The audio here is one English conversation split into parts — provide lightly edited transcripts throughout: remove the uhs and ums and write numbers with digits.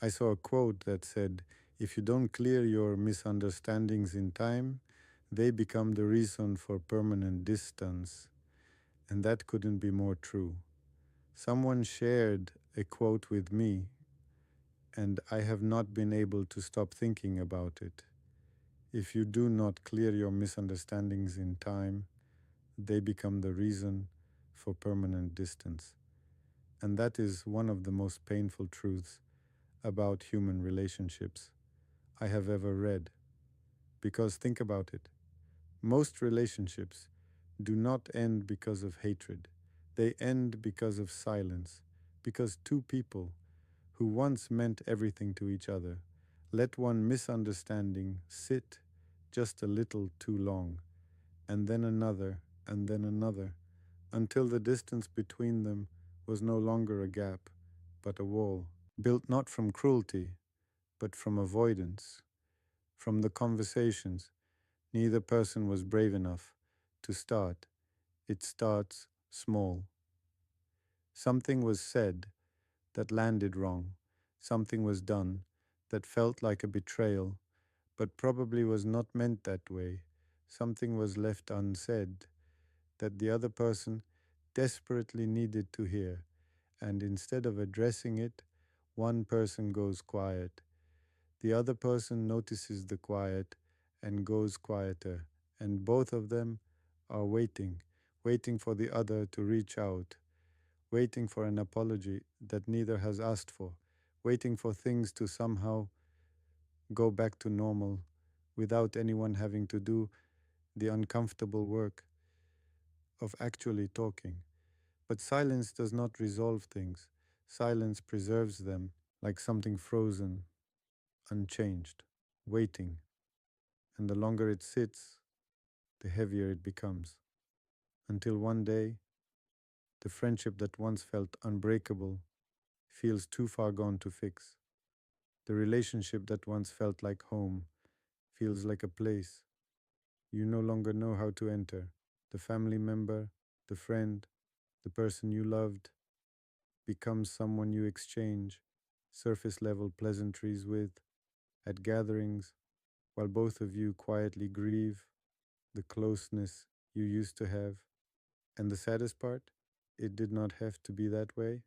I saw a quote that said, if you don't clear your misunderstandings in time, they become the reason for permanent distance. And that couldn't be more true. Someone shared a quote with me, and I have not been able to stop thinking about it. If you do not clear your misunderstandings in time, they become the reason for permanent distance. And that is one of the most painful truths about human relationships I have ever read. Because think about it, most relationships do not end because of hatred. They end because of silence, because two people who once meant everything to each other let one misunderstanding sit just a little too long, and then another, until the distance between them was no longer a gap, but a wall, built not from cruelty, but from avoidance, from the conversations neither person was brave enough to start. It starts small. Something was said that landed wrong. Something was done that felt like a betrayal, but probably was not meant that way. Something was left unsaid that the other person desperately needed to hear, and instead of addressing it, one person goes quiet. The other person notices the quiet and goes quieter, and both of them are waiting, waiting for the other to reach out, waiting for an apology that neither has asked for, waiting for things to somehow go back to normal without anyone having to do the uncomfortable work of actually talking. But silence does not resolve things. Silence preserves them like something frozen, unchanged, waiting. And the longer it sits, the heavier it becomes. Until one day, the friendship that once felt unbreakable feels too far gone to fix. The relationship that once felt like home feels like a place you no longer know how to enter. The family member, the friend, the person you loved becomes someone you exchange surface level pleasantries with at gatherings while both of you quietly grieve the closeness you used to have. And the saddest part, it did not have to be that way.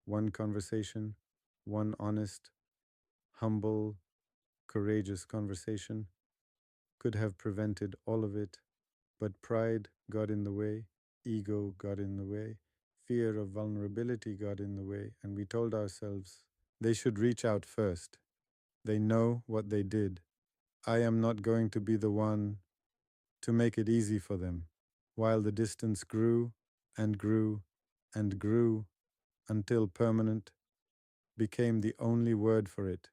One conversation, one honest, humble, courageous conversation could have prevented all of it, but pride got in the way, ego got in the way, fear of vulnerability got in the way, and we told ourselves they should reach out first. They know what they did. I am not going to be the one to make it easy for them, while the distance grew and grew and grew until permanent became the only word for it.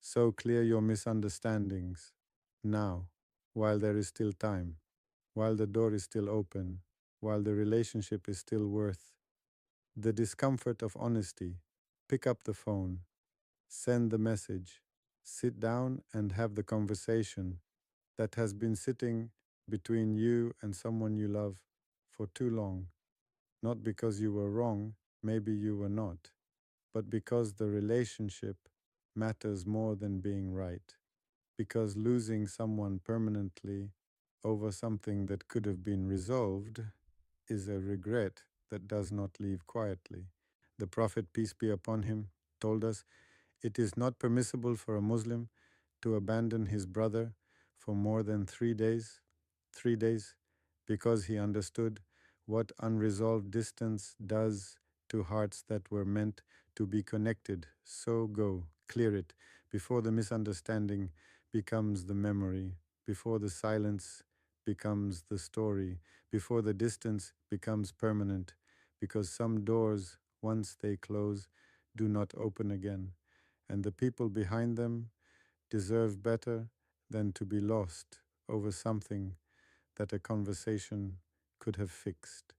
So clear your misunderstandings now, while there is still time, while the door is still open, while the relationship is still worth the discomfort of honesty. Pick up the phone, send the message, sit down and have the conversation that has been sitting between you and someone you love for too long. Not because you were wrong, maybe you were not, but because the relationship matters more than being right. Because losing someone permanently over something that could have been resolved is a regret that does not leave quietly. The Prophet, peace be upon him, told us it is not permissible for a Muslim to abandon his brother for more than 3 days, because he understood what unresolved distance does to hearts that were meant to be connected. So go, clear it, before the misunderstanding becomes the memory, before the silence becomes the story, before the distance becomes permanent, because some doors, once they close, do not open again, and the people behind them deserve better than to be lost over something that a conversation could have fixed.